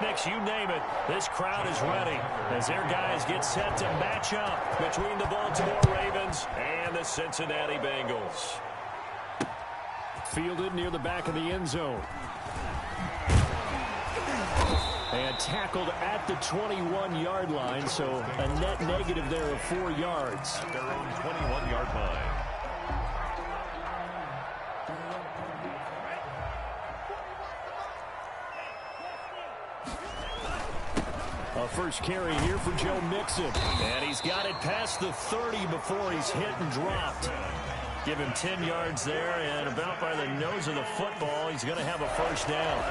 picnics, you name it. This crowd is ready as their guys get set to match up between the Baltimore Ravens and the Cincinnati Bengals. Fielded near the back of the end zone. And tackled at the 21-yard line, so a net negative there of 4 yards. At their own 21-yard line. A first carry here for Joe Mixon. And he's got it past the 30 before he's hit and dropped. Give him 10 yards there, and about by the nose of the football, he's going to have a first down.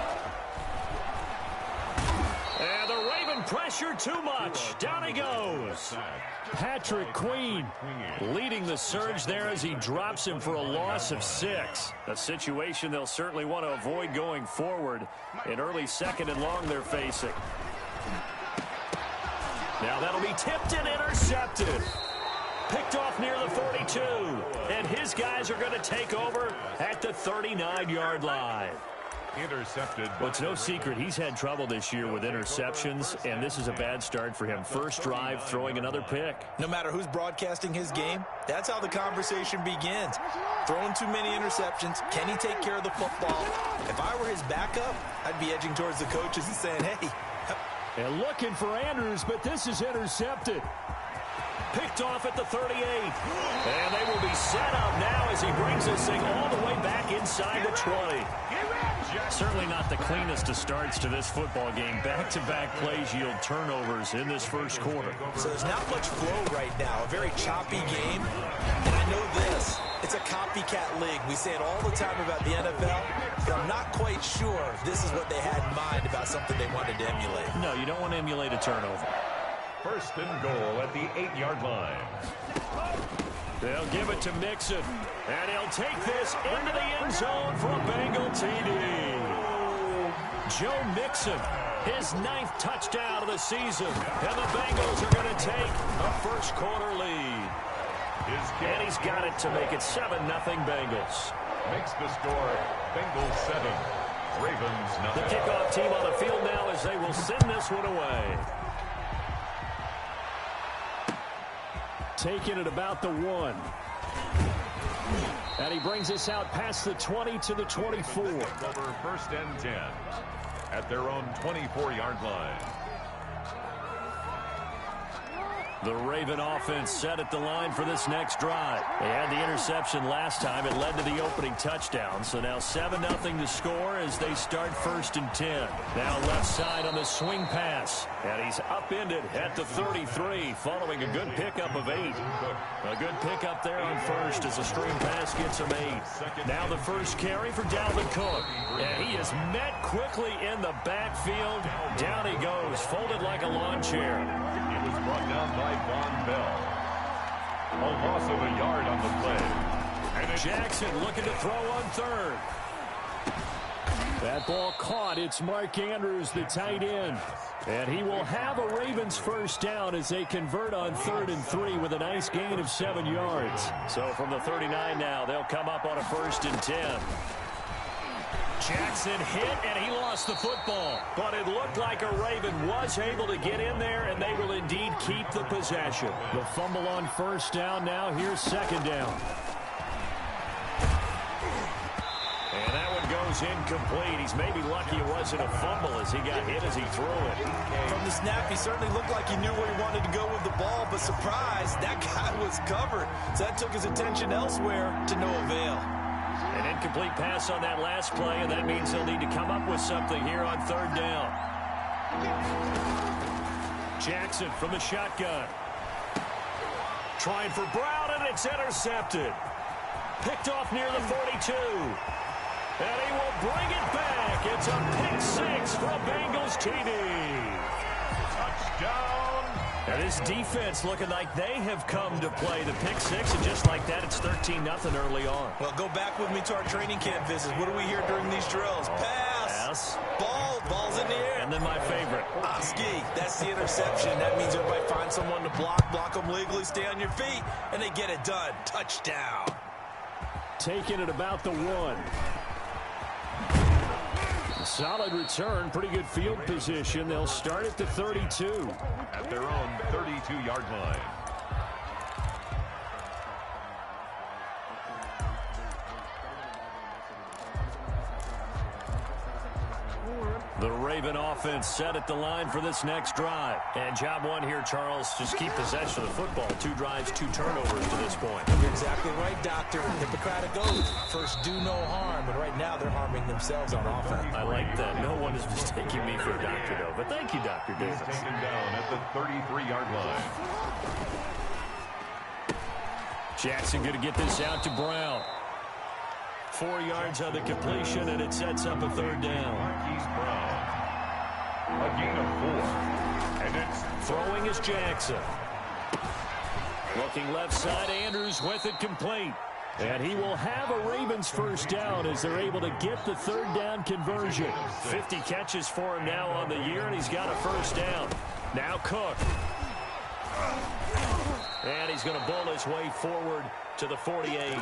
And the Raven pressure too much. Down he goes. Patrick Queen leading the surge there as he drops him for a loss of 6. A situation they'll certainly want to avoid going forward. An early second and long they're facing. Now that'll be tipped and intercepted. Picked off near the 42. And his guys are going to take over at the 39-yard line. Intercepted. Well, it's no secret he's had trouble this year with interceptions, and this is a bad start for him. First drive, throwing another pick. No matter who's broadcasting his game, that's how the conversation begins. Throwing too many interceptions. Can he take care of the football? If I were his backup, I'd be edging towards the coaches and saying, hey. And looking for Andrews, but this is intercepted. Picked off at the 38. And they will be set up now as he brings this thing all the way back inside the 20. Certainly not the cleanest of starts to this football game. Back-to-back plays yield turnovers in this first quarter. So there's not much flow right now. A very choppy game. And I know this. It's a copycat league. We say it all the time about the NFL, but I'm not quite sure this is what they had in mind about something they wanted to emulate. No, you don't want to emulate a turnover. First and goal at the 8-yard line. They'll give it to Mixon, and he'll take this into the end zone for a Bengal TD. Joe Mixon, his 9th touchdown of the season, and the Bengals are going to take a first quarter lead. And he's got it to make it 7-0 Bengals. Makes the score Bengals 7, Ravens 9. The kickoff team on the field now as they will send this one away. Taking it about the 1. And he brings us out past the 20 to the 24. Over first and 10 at their own 24-yard line. The Raven offense set at the line for this next drive. They had the interception last time. It led to the opening touchdown. So now 7-0 to score as they start first and 10. Now left side on the swing pass. And he's upended at the 33 following a good pickup of 8. A good pickup there on first as a screen pass gets him 8. Now the first carry for Dalvin Cook. And he is met quickly in the backfield. Down he goes, folded like a lawn chair. He was brought down by Von Bell. A loss of a yard on the play. And Jackson looking to throw on third. That ball caught. It's Mark Andrews, the tight end. And he will have a Ravens first down as they convert on 3rd and 3 with a nice gain of 7 yards. So from the 39 now, they'll come up on a 1st and 10. Jackson hit, and he lost the football. But it looked like a Raven was able to get in there, and they will indeed keep the possession. The fumble on first down now. Here's second down. And that one goes incomplete. He's maybe lucky it wasn't a fumble as he got hit as he threw it. From the snap, he certainly looked like he knew where he wanted to go with the ball, but surprise, that guy was covered. So that took his attention elsewhere to no avail. An incomplete pass on that last play, and that means they'll need to come up with something here on 3rd down. Jackson from the shotgun. Trying for Brown, and it's intercepted. Picked off near the 42. And he will bring it back. It's a pick 6 for a Bengals TD. touchdown. And this defense looking like they have come to play the pick 6, and just like that, it's 13-0 early on. Well, go back with me to our training camp visits. What do we hear during these drills? Pass. Ball's in the air. And then my favorite. Ski. That's the interception. That means everybody finds someone to block them legally, stay on your feet, and they get it done. Touchdown. Taking it about the 1. Solid return, pretty good field position. They'll start at the 32. At their own 32-yard line. The Raven offense set at the line for this next drive. And job one here, Charles, just keep possession of the football. 2 drives, 2 turnovers to this point. You're exactly right, Doctor. Hippocratic oath. First, do no harm. And right now, they're harming themselves on offense. I like that. No one is mistaking me for a doctor, though. But thank you, Dr. Davis. He's taken down at the 33-yard line. Jackson going to get this out to Brown. 4 yards on the completion, and it sets up a 3rd down. Marquise Brown. A gain of 4. And it's throwing is Jackson. Looking left side, Andrews with it complete. And he will have a Ravens first down as they're able to get the 3rd down conversion. 50 catches for him now on the year, and he's got a first down. Now Cook. And he's going to bull his way forward to the 48.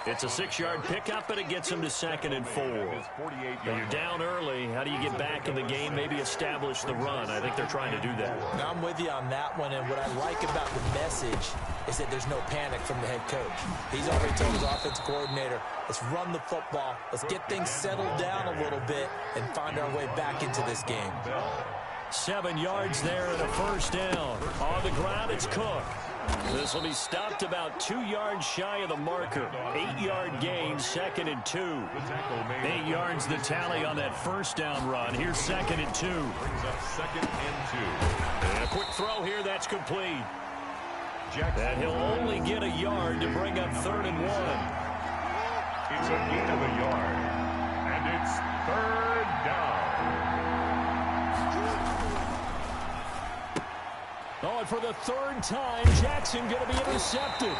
It's a 6-yard pickup, but it gets him to 2nd and 4. Now you're down early. How do you get back in the game? Maybe establish the run. I think they're trying to do that. Now I'm with you on that one, and what I like about the message is that there's no panic from the head coach. He's already told his offensive coordinator, let's run the football, let's get things settled down a little bit, and find our way back into this game. 7 yards there and a first down. On the ground, it's Cook. This will be stopped about 2 yards shy of the marker. 8-yard gain, 2nd and 2. 8 yards the tally on that first down run. Here's 2nd and 2. Brings up 2nd and 2. And a quick throw here, that's complete. And he'll only get a yard to bring up 3rd and 1. It's a gain of a yard. And it's 3rd down. Oh, and for the 3rd time, Jackson going to be intercepted.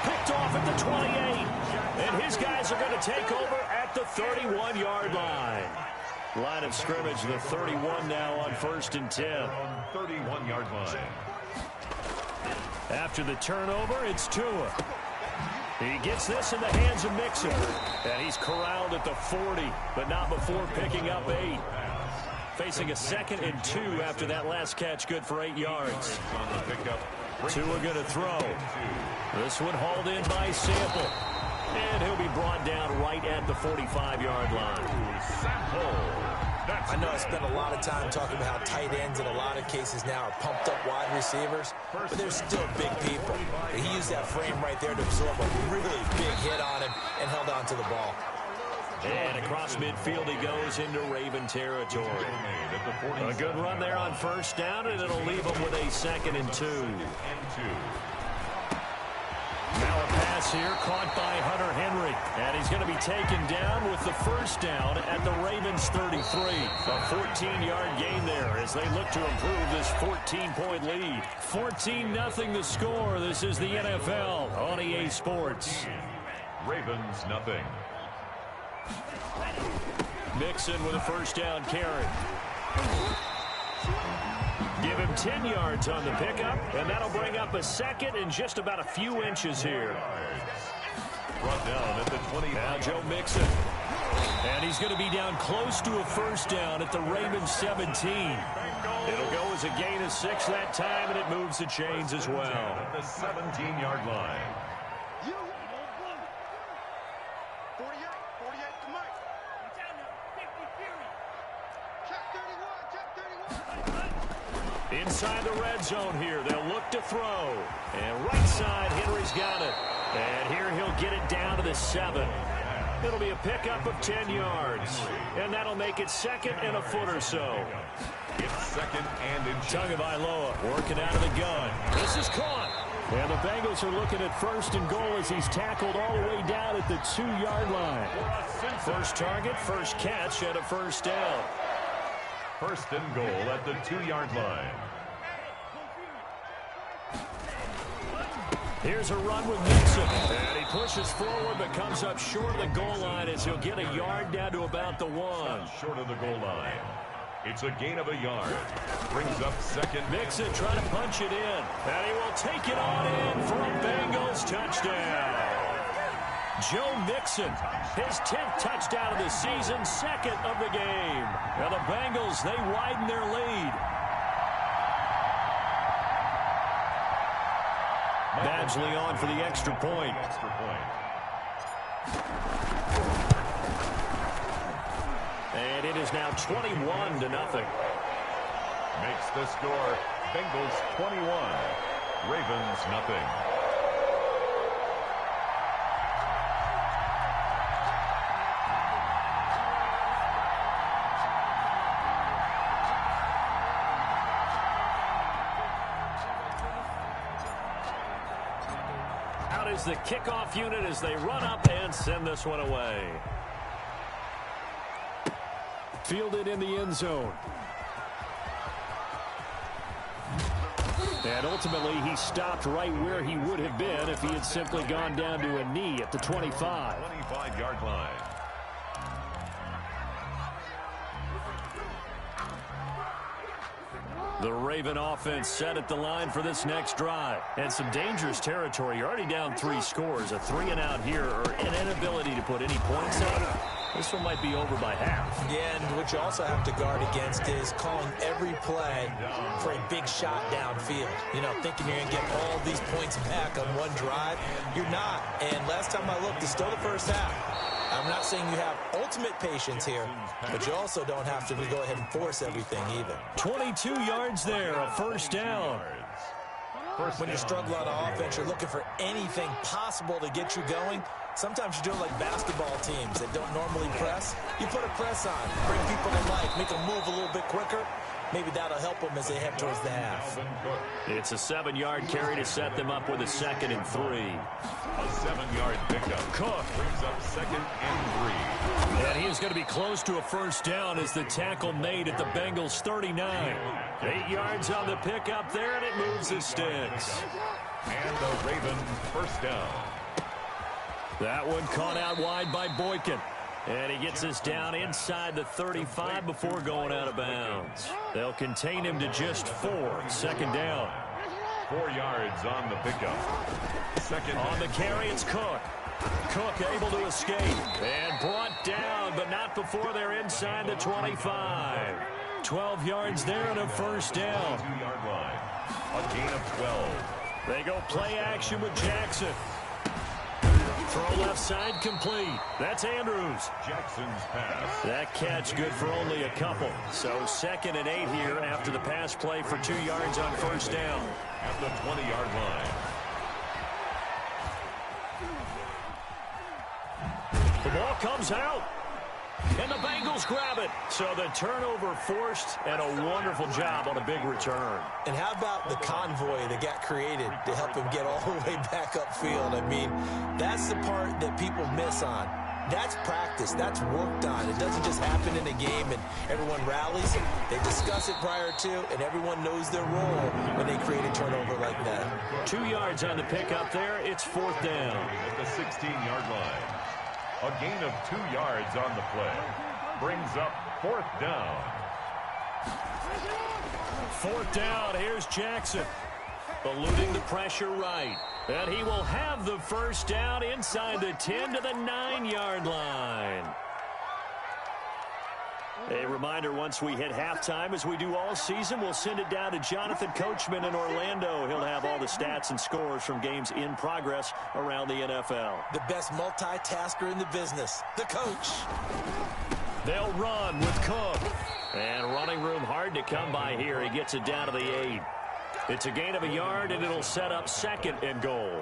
Picked off at the 28. And his guys are going to take over at the 31-yard line. Line of scrimmage, the 31 now on 1st and 10. 31-yard line. After the turnover, it's Tua. He gets this in the hands of Mixon. And he's corralled at the 40, but not before picking up 8. Facing a 2nd and 2 after that last catch, good for 8 yards. Tua going to throw. This one hauled in by Sample. And he'll be brought down right at the 45-yard line. I know I spent a lot of time talking about how tight ends in a lot of cases now are pumped up wide receivers, but they're still big people. And he used that frame right there to absorb a really big hit on him and held on to the ball. And across midfield he goes into Raven territory. A good run there on first down, and it'll leave him with a 2nd and 2. Now a pass here caught by Hunter Henry. And he's going to be taken down with the first down at the Ravens 33. A 14-yard gain there as they look to improve this 14-point lead. 14-0 the score. This is the NFL on EA Sports. Ravens nothing. Mixon with a first down carry. Give him 10 yards on the pickup, and that'll bring up a 2nd and just about a few inches here. Brought down at the 20. Now Joe Mixon. And he's going to be down close to a first down at the Ravens 17. It'll go as a gain of 6 that time, and it moves the chains as well. At the 17-yard line. Inside the red zone here, they'll look to throw. And right side, Henry's got it. And here he'll get it down to the 7. It'll be a pickup of 10 yards. And that'll make it 2nd and a foot or so. It's 2nd and inches. Tagovailoa working out of the gun. This is caught. And the Bengals are looking at 1st and goal as he's tackled all the way down at the 2-yard line. First target, first catch, and a first down. 1st and goal at the 2-yard line. Here's a run with Mixon. And he pushes forward but comes up short of the goal line as he'll get a yard down to about the 1. Short of the goal line. It's a gain of a yard. Brings up 2nd. Mixon trying to punch it in. And he will take it on in for a Bengals touchdown. Joe Mixon, his 10th Touchdown of the season, second of the game. Now the Bengals, they widen their lead. Badgley on for the extra point. And it is now 21-0. Makes the score Bengals 21, Ravens nothing. Out is the kickoff unit as they run up and send this one away. Fielded in the end zone. And ultimately, he stopped right where he would have been if he had simply gone down to a knee at the 25. 25-yard line. The Raven offense set at the line for this next drive. And some dangerous territory. You're already down 3 scores. A 3-and-out here or an inability to put any points up. This one might be over by half. Yeah, and what you also have to guard against is calling every play for a big shot downfield. You know, thinking you're going to get all these points back on one drive. You're not. And last time I looked, it's still the first half. I'm not saying you have ultimate patience here, but you also don't have to go ahead and force everything either. 22 yards there, a first down. When you struggle on offense, you're looking for anything possible to get you going. Sometimes you do it like basketball teams that don't normally press. You put a press on, bring people to life, make them move a little bit quicker. Maybe that'll help them as they head towards the half. It's a 7-yard carry to set them up with a 2nd and 3. A 7-yard pickup. Cook brings up 2nd and 3. And he is going to be close to a first down as the tackle made at the Bengals 39. 8 yards on the pickup there, and it moves the sticks. And the Ravens first down. That one caught out wide by Boykin. And he gets us down inside the 35 before going out of bounds. They'll contain him to just 4. 2nd down. 4 yards on the pickup. 2nd. On the carry, it's Cook. Cook able to escape. And brought down, but not before they're inside the 25. 12 yards there and a first down. 2-yard line. A gain of 12. They go play action with Jackson. Throw left side complete. That's Andrews. Jackson's pass. That catch good for only a couple. So 2nd and 8 here after the pass play for 2 yards on first down. At the 20-yard line. The ball comes out. And the Bengals grab it. So the turnover forced and a wonderful job on a big return. And how about the convoy that got created to help him get all the way back upfield? I mean, that's the part that people miss on. That's practice. That's worked on. It doesn't just happen in a game and everyone rallies. They discuss it prior to, and everyone knows their role when they create a turnover like that. 2 yards on the pickup there. It's 4th down. At the 16-yard line. A gain of 2 yards on the play. Brings up 4th down. 4th down. Here's Jackson. Eluding the pressure right. And he will have the first down inside the 10 to the 9-yard line. A reminder, once we hit halftime, as we do all season, we'll send it down to Jonathan Coachman in Orlando. He'll have all the stats and scores from games in progress around the NFL. The best multitasker in the business, the coach. They'll run with Cook. And running room hard to come by here. He gets it down to the 8. It's a gain of a yard, and it'll set up 2nd and goal.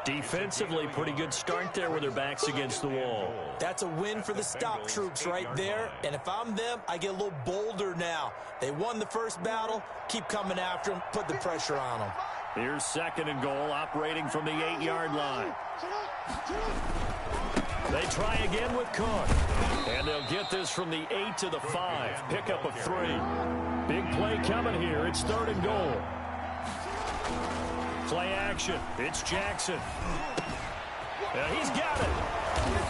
Defensively, pretty good start there with their backs against the wall. That's a win for the stop troops right there. And if I'm them, I get a little bolder now. They won the first battle. Keep coming after them. Put the pressure on them. Here's 2nd and goal, operating from the 8-yard line. They try again with Cook. And they'll get this from the 8 to the 5. Pickup of 3. Big play coming here. It's 3rd and goal. Play action. It's Jackson. He's got it.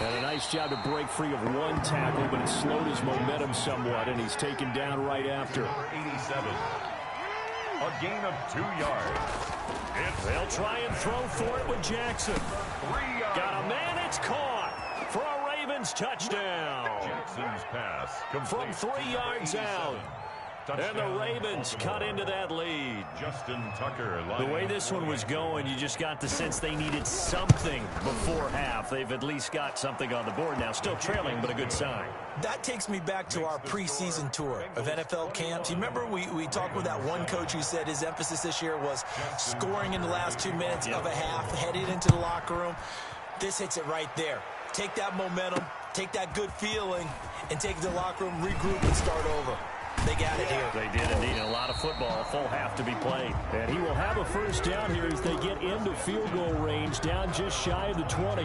And a nice job to break free of one tackle, but it slowed his momentum somewhat, and he's taken down right after. 87. A gain of 2 yards. They'll try and throw for it with Jackson. 3 yards. Got a man. It's caught for a Ravens touchdown. Jackson's pass From 3 yards out. And the Ravens cut into that lead. Justin Tucker. The way this one was going, you just got the sense they needed something before half. They've at least got something on the board now. Still trailing, but a good sign. That takes me back to our preseason tour of NFL camps. You remember we talked with that one coach who said his emphasis this year was scoring in the last 2 minutes of a half, headed into the locker room. This hits it right there. Take that momentum, take that good feeling, and take it to the locker room, regroup, and start over. They got it here. They did indeed. A lot of football, a full half to be played. And he will have a first down here as they get into field goal range, down just shy of the 20.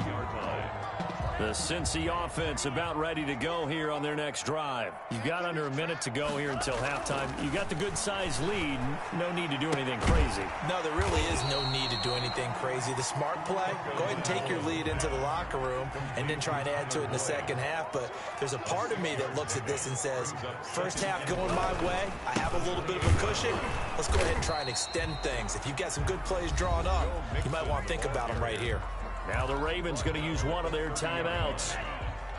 The Cincy offense about ready to go here on their next drive. You've got under a minute to go here until halftime. You got the good-sized lead. No need to do anything crazy. No, there really is no need to do anything crazy. The smart play, go ahead and take your lead into the locker room and then try and add to it in the second half. But there's a part of me that looks at this and says, first half going my way, I have a little bit of a cushion. Let's go ahead and try and extend things. If you've got some good plays drawn up, you might want to think about them right here. Now the Ravens going to use one of their timeouts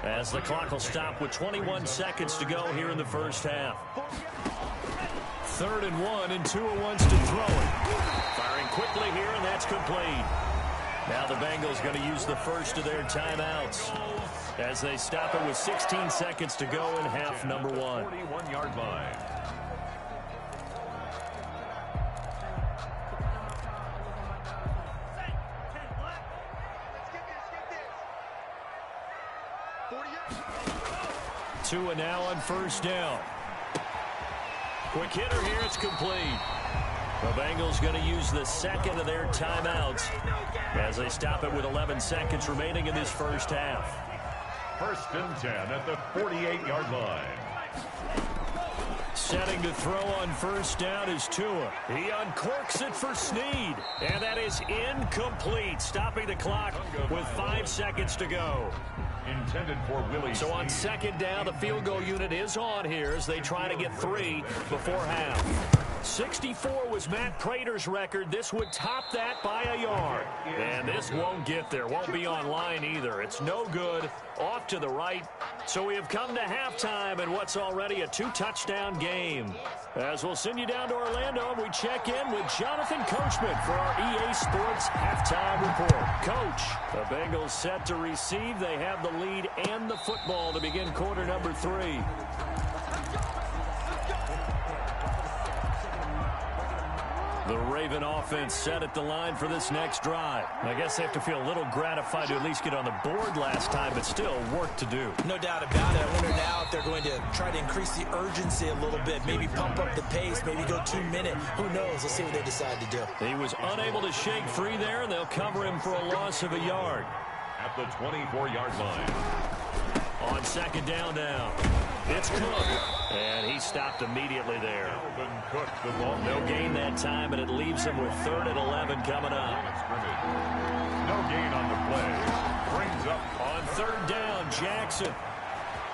as the clock will stop with 21 seconds to go here in the first half. 3rd and 1, and Tua wants to throw it. Firing quickly here, and that's complete. Now the Bengals going to use the first of their timeouts as they stop it with 16 seconds to go in half number 1. 41-yard line. Tua now on first down. Quick hitter here, it's complete. The Bengals going to use the second of their timeouts as they stop it with 11 seconds remaining in this first half. 1st and 10 at the 48-yard line. Setting to throw on first down is Tua. He uncorks it for Snead, and that is incomplete, stopping the clock with 5 seconds to go. Intended for Willie So on Snead. 2nd down, the field goal unit is on here as they try to get 3 before half. 64 was Matt Prater's record. This would top that by a yard. And this won't get there. Won't be on line either. It's no good. Off to the right. So we have come to halftime in what's already a 2-touchdown game. As we'll send you down to Orlando, and we check in with Jonathan Coachman for our EA Sports Halftime Report. Coach, the Bengals set to receive. They have the lead and the football to begin quarter number 3. The Raven offense set at the line for this next drive. I guess they have to feel a little gratified to at least get on the board last time, but still work to do. No doubt about it. I wonder now if they're going to try to increase the urgency a little bit, maybe pump up the pace, maybe go 2-minute. Who knows? Let's see what they decide to do. He was unable to shake free there, and they'll cover him for a loss of a yard. At the 24-yard line. On 2nd down now, it's Cook, and he stopped immediately there. Alvin Cook, the ball. No gain that time, and it leaves him with 3rd and 11 coming up. No gain on the play. Brings up On 3rd down, Jackson.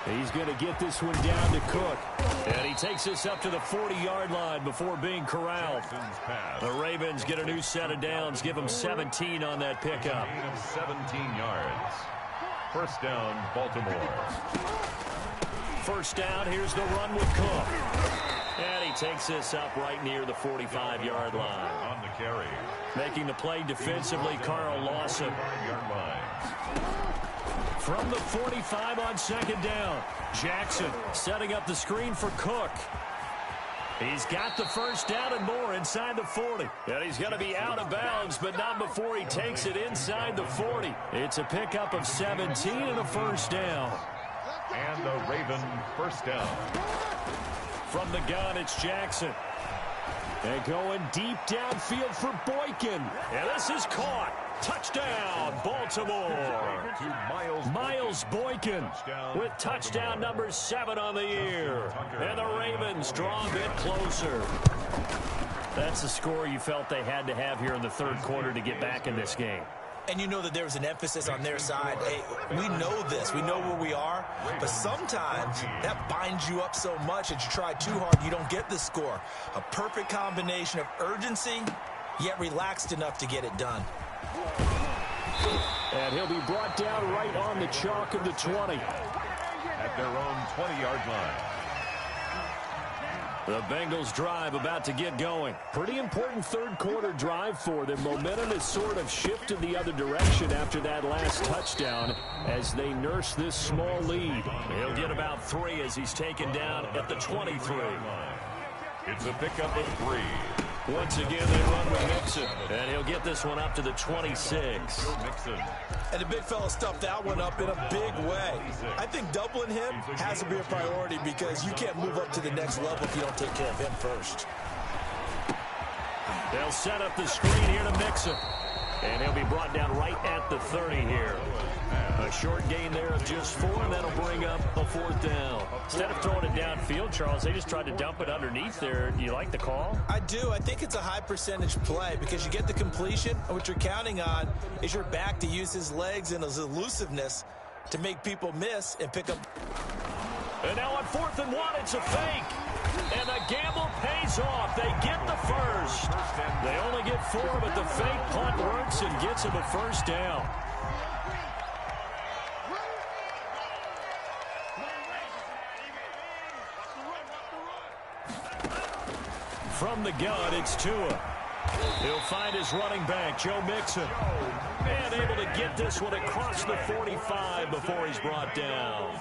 He's going to get this one down to Cook. And he takes this up to the 40-yard line before being corralled. The Ravens get a new set of downs, give them 17 on that pickup. gain of 17 yards. 1st down, Baltimore. 1st down, here's the run with Cook. And he takes this up right near the 45-yard line. On the carry. Making the play defensively, Carl Lawson. 5-yard line. From the 45 on 2nd down, Jackson setting up the screen for Cook. He's got the first down and more inside the 40. And he's going to be out of bounds, but not before he takes it inside the 40. It's a pickup of 17 and a first down. And the Raven 1st down. From the gun, it's Jackson. And going deep downfield for Boykin. And this is caught. Touchdown, Baltimore. To Miles Boykin with touchdown number 7 on the year. And the Ravens draw a bit closer. That's the score you felt they had to have here in the 3rd quarter to get back in this game. And you know that there was an emphasis on their side. Hey, we know this. We know where we are. But sometimes that binds you up so much that you try too hard, you don't get the score. A perfect combination of urgency, yet relaxed enough to get it done. And he'll be brought down right on the chalk of the 20. At their own 20-yard line. The Bengals drive about to get going. Pretty important third quarter drive for them. Momentum has sort of shifted the other direction after that last touchdown as they nurse this small lead. He'll get about 3 as he's taken down at the 23. It's a pickup of 3. Once again, they run with Mixon. And he'll get this one up to the 26. Mixon. And the big fella stuffed that one up in a big way. I think doubling him has to be a priority because you can't move up to the next level if you don't take care of him first. They'll set up the screen here to Mixon. And he'll be brought down right at the 30 here. A short gain there of just 4, and that'll bring up a 4th down. Instead of throwing it downfield, Charles, they just tried to dump it underneath there. Do you like the call? I do. I think it's a high percentage play because you get the completion, and what you're counting on is your back to use his legs and his elusiveness to make people miss and pick up. And now on 4th and 1, it's a fake. And the gamble pays off. They get the first. They only get 4, but the fake punt works and gets them a 1st down. From the gun, it's Tua. He'll find his running back, Joe Mixon. And able to get this one across the 45 before he's brought down.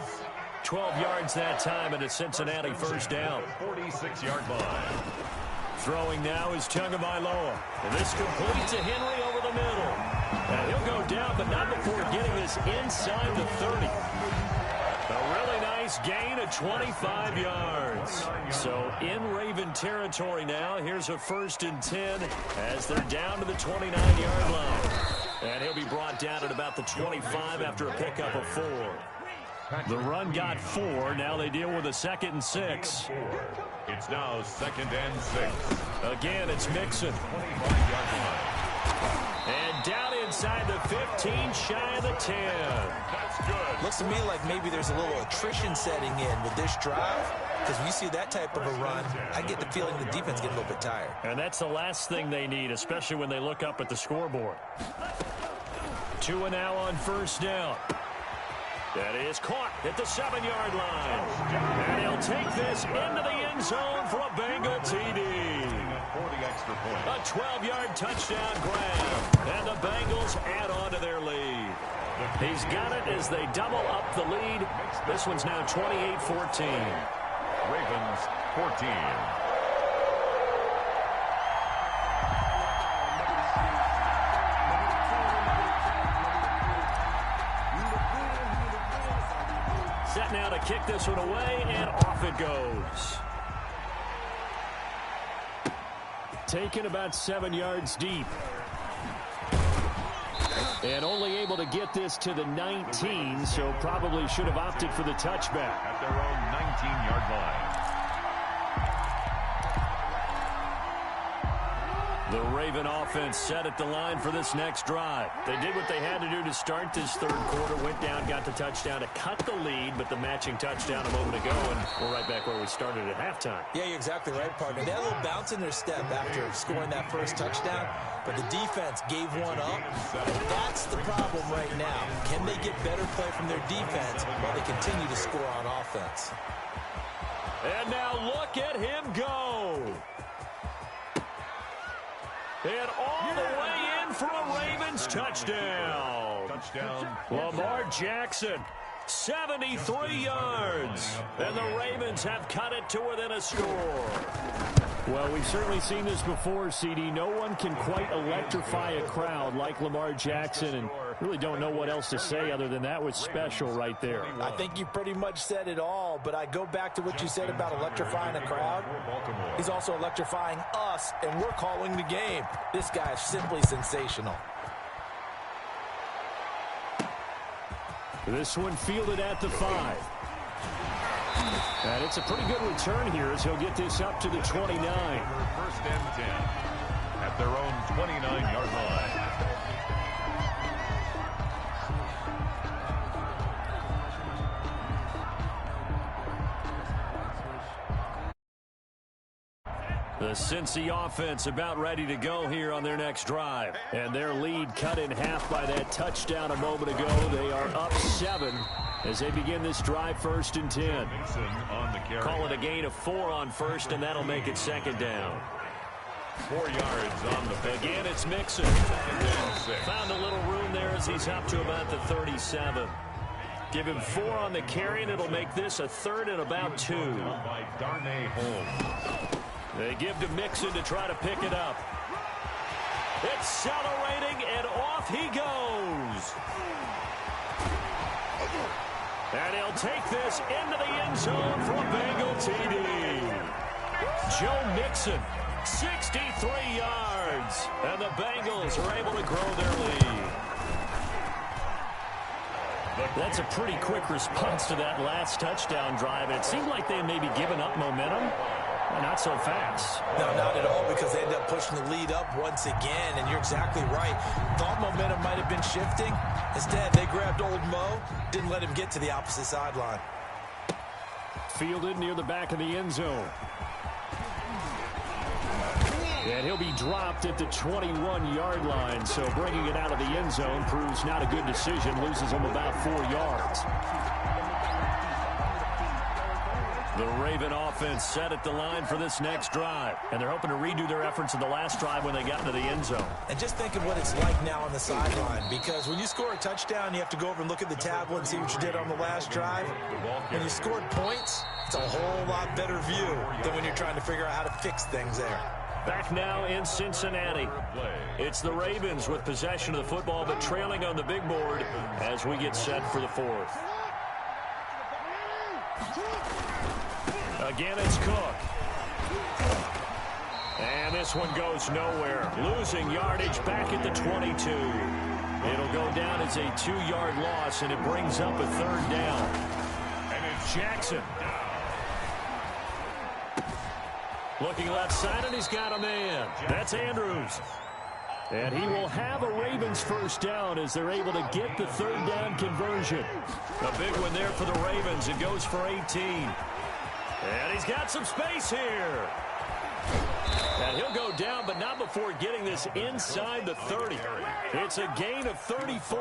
12 yards that time and a Cincinnati 1st down. 46-yard line. Throwing now is Tagovailoa. And this completes to Henry over the middle. And he'll go down, but not before getting this inside the 30. A really nice gain of 25 yards. So in Raven territory now. Here's a 1st and 10 as they're down to the 29-yard line. And he'll be brought down at about the 25 after a pickup of 4. The run got 4. Now they deal with a 2nd and 6. It's now 2nd and 6. Again, it's Mixon. 25-yard line. And down inside the 15, shy of the 10. That's good. Looks to me like maybe there's a little attrition setting in with this drive because when you see that type of a run, I get the feeling the defense getting a little bit tired. And that's the last thing they need, especially when they look up at the scoreboard. Tua now on 1st down. That is caught at the 7-yard line. And he'll take this into the end zone for a Bengal TD. A 12-yard touchdown grab. And the Bengals add on to their lead. He's got it as they double up the lead. This one's now 28-14. Ravens 14. Set now to kick this one away, and off it goes. Taken about 7 yards deep. And only able to get this to the 19, so probably should have opted for the touchback. At their own 19-yard line. The Raven offense set at the line for this next drive. They did what they had to do to start this third quarter. Went down, got the touchdown to cut the lead, but the matching touchdown a moment ago, and we're right back where we started at halftime. Yeah, you're exactly right, partner. They had a little bounce in their step after scoring that first touchdown, but the defense gave one up. That's the problem right now. Can they get better play from their defense while they continue to score on offense? And now look at him go. And all the way in for a Ravens touchdown. Lamar Jackson, 73 yards. And the Ravens have cut it to within a score. Well, we've certainly seen this before, CD. No one can quite electrify a crowd like Lamar Jackson, and really don't know what else to say other than that was special right there. I think you pretty much said it all, but I go back to what you said about electrifying a crowd. He's also electrifying us, and we're calling the game. This guy is simply sensational. This one fielded at the 5. And it's a pretty good return here as he'll get this up to the 29. 1st and 10 at their own 29-yard line. The Cincy offense about ready to go here on their next drive. And their lead cut in half by that touchdown a moment ago. They are up 7 as they begin this drive, 1st and 10. Call it a gain of 4 on first, and that'll make it 2nd down. 4 yards on the pick. Again, it's Mixon. Found a little room there as he's up to about the 37. Give him 4 on the carry, and it'll make this a 3rd and about 2. By Darnay Holmes. They give to Mixon to try to pick it up. Accelerating, and off he goes. And he'll take this into the end zone for a Bengal TD. Joe Mixon, 63 yards. And the Bengals are able to grow their lead. That's a pretty quick response to that last touchdown drive. It seemed like they may be giving up momentum. Well, not so fast. No, not at all, because they ended up pushing the lead up once again, and you're exactly right. Thought momentum might have been shifting. Instead, they grabbed old Mo, didn't let him get to the opposite sideline. Fielded near the back of the end zone. And he'll be dropped at the 21-yard line, so bringing it out of the end zone proves not a good decision, loses him about 4 yards. The Raven offense set at the line for this next drive, and they're hoping to redo their efforts in the last drive when they got into the end zone. And just think of what it's like now on the sideline, because when you score a touchdown, you have to go over and look at the tablet and see what you did on the last drive. When you scored points, it's a whole lot better view than when you're trying to figure out how to fix things there. Back now in Cincinnati. It's the Ravens with possession of the football, but trailing on the big board as we get set for the 4th. Again, it's Cook. And this one goes nowhere. Losing yardage back at the 22. It'll go down as a 2-yard loss, and it brings up a 3rd down. And it's Jackson. Looking left side, and he's got a man. That's Andrews. And he will have a Ravens 1st down as they're able to get the 3rd down conversion. A big one there for the Ravens. It goes for 18. And he's got some space here. And he'll go down, but not before getting this inside the 30. It's a gain of 34.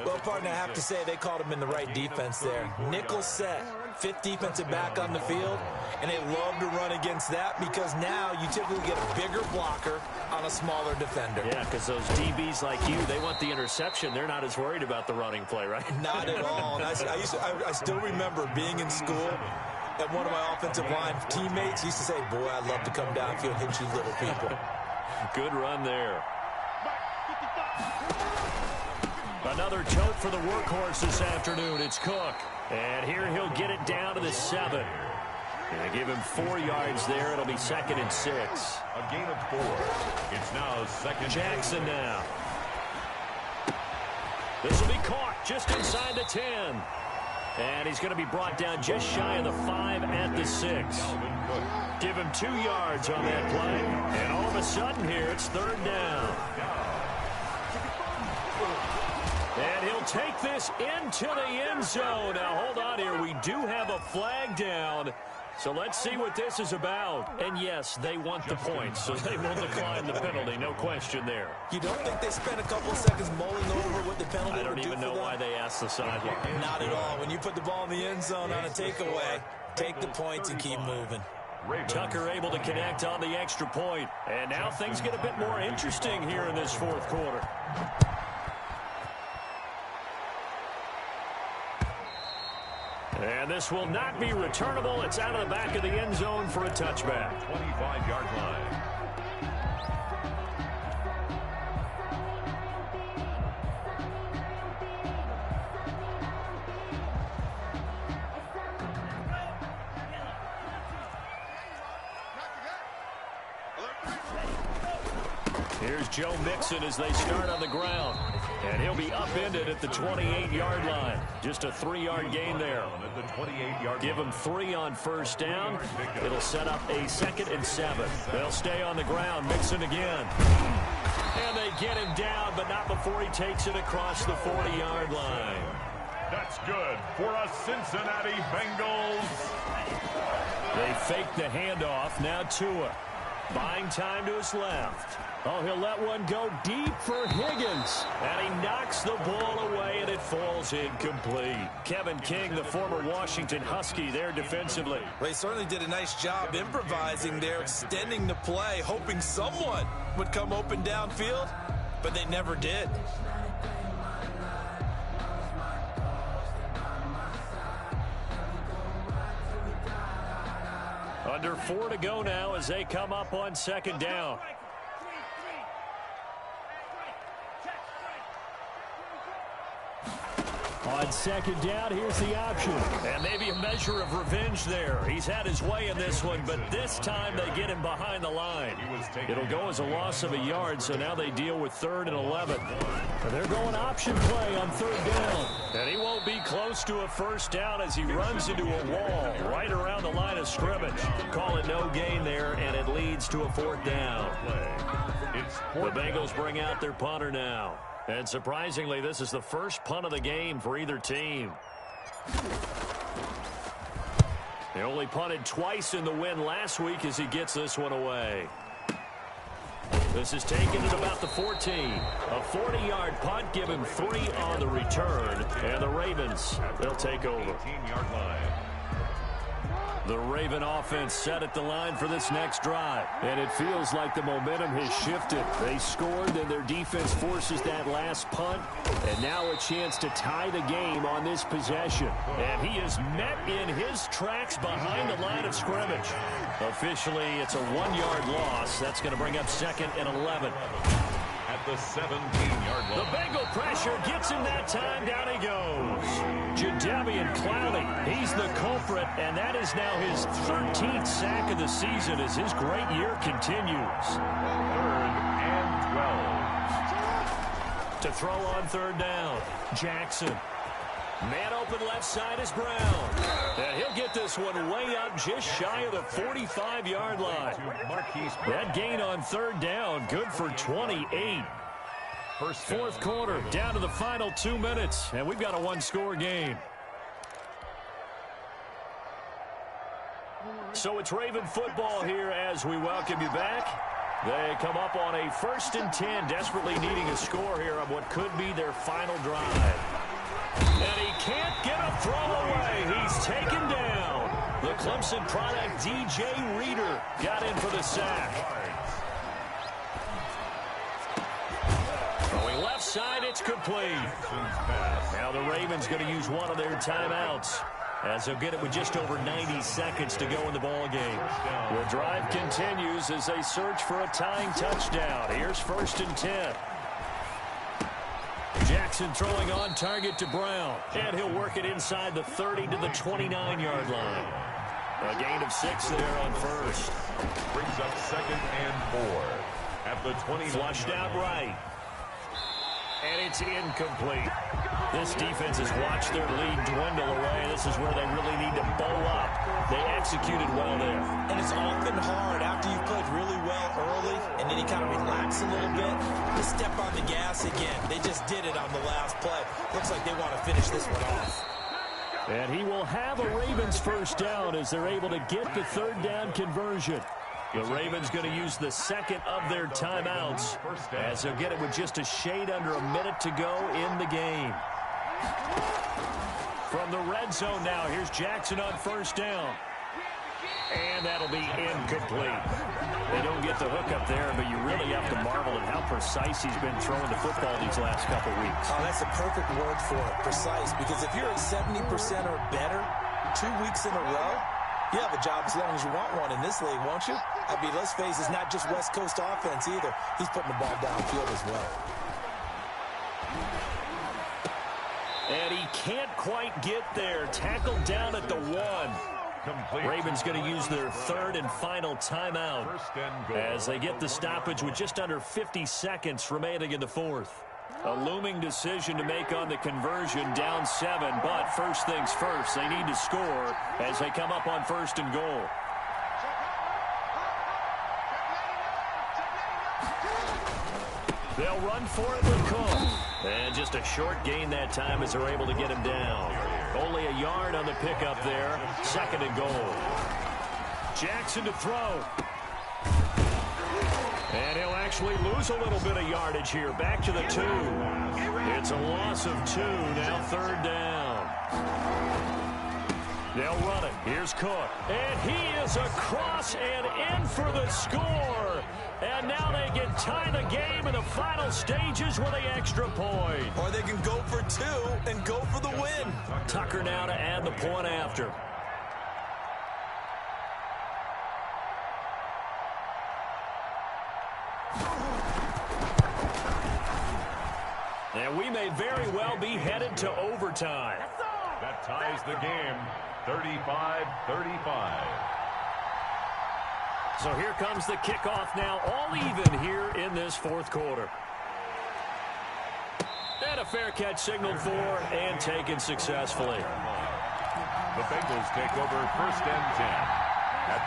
Well, partner, I have to say they called him in the right defense there. Nickel set, 5th defensive back on the field, and they love to run against that because now you typically get a bigger blocker on a smaller defender. Yeah, because those DBs like you, they want the interception. They're not as worried about the running play, right? Not at all. And I still remember being in school, and one of my offensive line teammates used to say, boy, I'd love to come downfield and hit you little people. Good run there. Another tote for the workhorse this afternoon. It's Cook. And here he'll get it down to the 7. And they give him 4 yards there. It'll be 2nd and 6. A gain of 4. It's now 2nd. Jackson now. This will be caught just inside the 10. And he's going to be brought down just shy of the 5 at the 6. Give him 2 yards on that play. And all of a sudden here, it's 3rd down. And he'll take this into the end zone. Now, hold on here. We do have a flag down. So let's see what this is about. And, yes, they want the points, so they will decline the penalty. No question there. You don't think they spent a couple of seconds mulling over what the penalty I don't even know why they asked the sideline. Not at all. When you put the ball in the end zone on a takeaway, take the points and keep moving. Tucker able to connect on the extra point. And now things get a bit more interesting here in this 4th quarter. And this will not be returnable. It's out of the back of the end zone for a touchback. 25-yard line. Here's Joe Mixon as they start on the ground. And he'll be upended at the 28-yard line. Just a 3-yard gain there. Give him 3 on 1st down. It'll set up a 2nd and 7. They'll stay on the ground. Mixon again. And they get him down, but not before he takes it across the 40-yard line. That's good for us Cincinnati Bengals. They fake the handoff. Now Tua. Buying time to his left. Oh, he'll let one go deep for Higgins. And he knocks the ball away, and it falls incomplete. Kevin King, the former Washington Husky, there defensively. Well, he certainly did a nice job improvising there, extending the play, hoping someone would come open downfield, but they never did. Under 4 to go now as they come up on second down. On second down, here's the option. And maybe a measure of revenge there. He's had his way in this one, but this time they get him behind the line. It'll go as a loss of a yard, so now they deal with 3rd and 11. They're going option play on 3rd down. And he won't be close to a first down as he runs into a wall right around the line of scrimmage. Call it no gain there, and it leads to a 4th down. The Bengals bring out their punter now. And surprisingly, this is the first punt of the game for either team. They only punted twice in the win last week as he gets this one away. This is taken at about the 14. A 40-yard punt, give him 3 on the return. And the Ravens, they'll take over. 18-yard line. The Raven offense set at the line for this next drive. And it feels like the momentum has shifted. They scored, then their defense forces that last punt. And now a chance to tie the game on this possession. And he is met in his tracks behind the line of scrimmage. Officially, it's a 1-yard loss. That's going to bring up 2nd and 11. At the 17-yard line. The Bengal pressure gets him that time. Down he goes. Jadeveon Clowney, he's the culprit, and that is now his 13th sack of the season as his great year continues. 3rd and 12. To throw on 3rd down, Jackson. Man open left side is Brown. And he'll get this one way up just shy of the 45-yard line. That gain on 3rd down, good for 28. 4th quarter, down to the final 2 minutes, and we've got a 1-score game. So it's Raven football here as we welcome you back. They come up on a 1st and 10, desperately needing a score here on what could be their final drive. And he can't get a throw away. He's taken down. The Clemson product, DJ Reader, got in for the sack. Going left side, it's complete. Now the Ravens going to use one of their timeouts, as they'll get it with just over 90 seconds to go in the ball game. The drive continues as they search for a tying touchdown. Here's 1st and 10. Jackson throwing on target to Brown, and he'll work it inside the 30 to the 29-yard line. A gain of 6 there on 1st. Brings up 2nd and 4. At the 20. Flushed out right. And it's incomplete. This defense has watched their lead dwindle away. This is where they really need to bow up. They executed well there. And it's often hard after you've played really well early and then you kind of relax a little bit to step on the gas again. They just did it on the last play. Looks like they want to finish this one off. And he will have a Ravens 1st down as they're able to get the 3rd down conversion. The Ravens going to use the 2nd of their timeouts as they'll get it with just a shade under a minute to go in the game. From the red zone now, here's Jackson on 1st down. And that'll be incomplete. They don't get the hook up there, but you really have to marvel at how precise he's been throwing the football these last couple weeks. Oh, that's a perfect word for it, precise, because if you're at 70% or better 2 weeks in a row, you have a job as long as you want one in this league, won't you? I mean, let's face it, it's not just West Coast offense either. He's putting the ball downfield as well. And he can't quite get there. Tackled down at the 1. Ravens going to use their 3rd and final timeout as they get the stoppage with just under 50 seconds remaining in the 4th. A looming decision to make on the conversion, down 7, but first things first, they need to score as they come up on 1st and goal. They'll run for it with Cook. And just a short gain that time as they're able to get him down. Only a yard on the pickup there. 2nd and goal. Jackson to throw. And he'll actually lose a little bit of yardage here. Back to the 2. It's a loss of 2. Now 3rd down. They'll run it. Here's Cook. And he is across and in for the score. And now they can tie the game in the final stages with the extra point. Or they can go for 2 and go for the win. Tucker now to add the point after. And we may very well be headed to overtime. That ties the game, 35-35. So here comes the kickoff now, all even here in this 4th quarter. And a fair catch signaled for and taken successfully. The Bengals take over 1st and 10.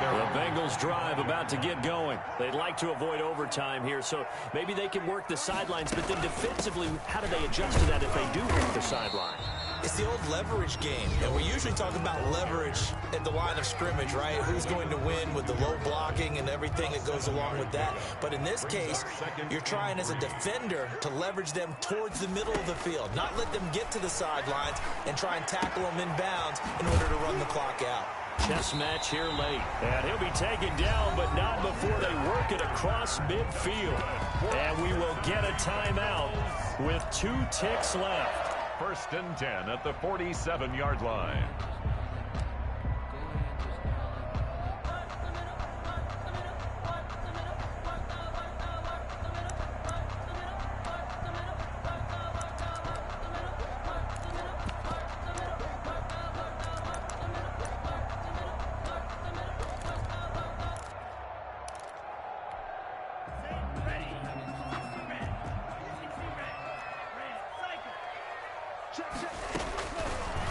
The Bengals drive about to get going. They'd like to avoid overtime here, so maybe they can work the sidelines, but then defensively, how do they adjust to that if they do work the sideline? It's the old leverage game, and we usually talk about leverage at the line of scrimmage, right? Who's going to win with the low blocking and everything that goes along with that. But in this case, you're trying as a defender to leverage them towards the middle of the field, not let them get to the sidelines and try and tackle them in bounds in order to run the clock out. Chess match here late. And he'll be taken down, but not before they work it across midfield. And we will get a timeout with 2 ticks left. 1st and 10 at the 47-yard line.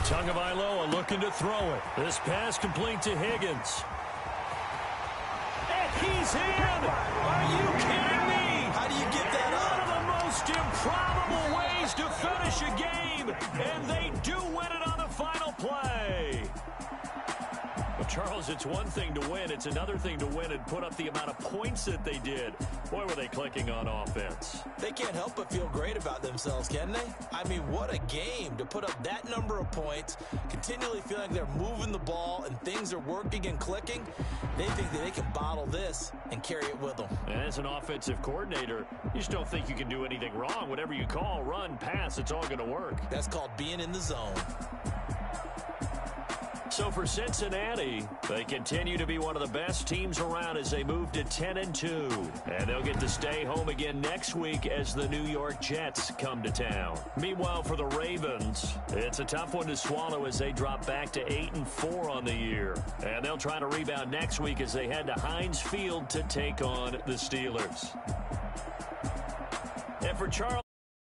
Tagovailoa looking to throw it. This pass complete to Higgins. And he's in! Are you kidding me? How do you get that One up? of the most improbable ways to finish a game, and they do win it on the final play. But Charles, it's one thing to win. It's another thing to win and put up the amount of points that they did. Boy, were they clicking on offense. They can't help but feel great about themselves, can they? I mean, what a game to put up that number of points, continually feel like they're moving the ball and things are working and clicking. They think that they can bottle this and carry it with them. And as an offensive coordinator, you just don't think you can do anything wrong. Whatever you call, run, pass, it's all going to work. That's called being in the zone. So for Cincinnati, they continue to be one of the best teams around as they move to 10-2. And they'll get to stay home again next week as the New York Jets come to town. Meanwhile, for the Ravens, it's a tough one to swallow as they drop back to 8-4 on the year. And they'll try to rebound next week as they head to Heinz Field to take on the Steelers. And for Charles...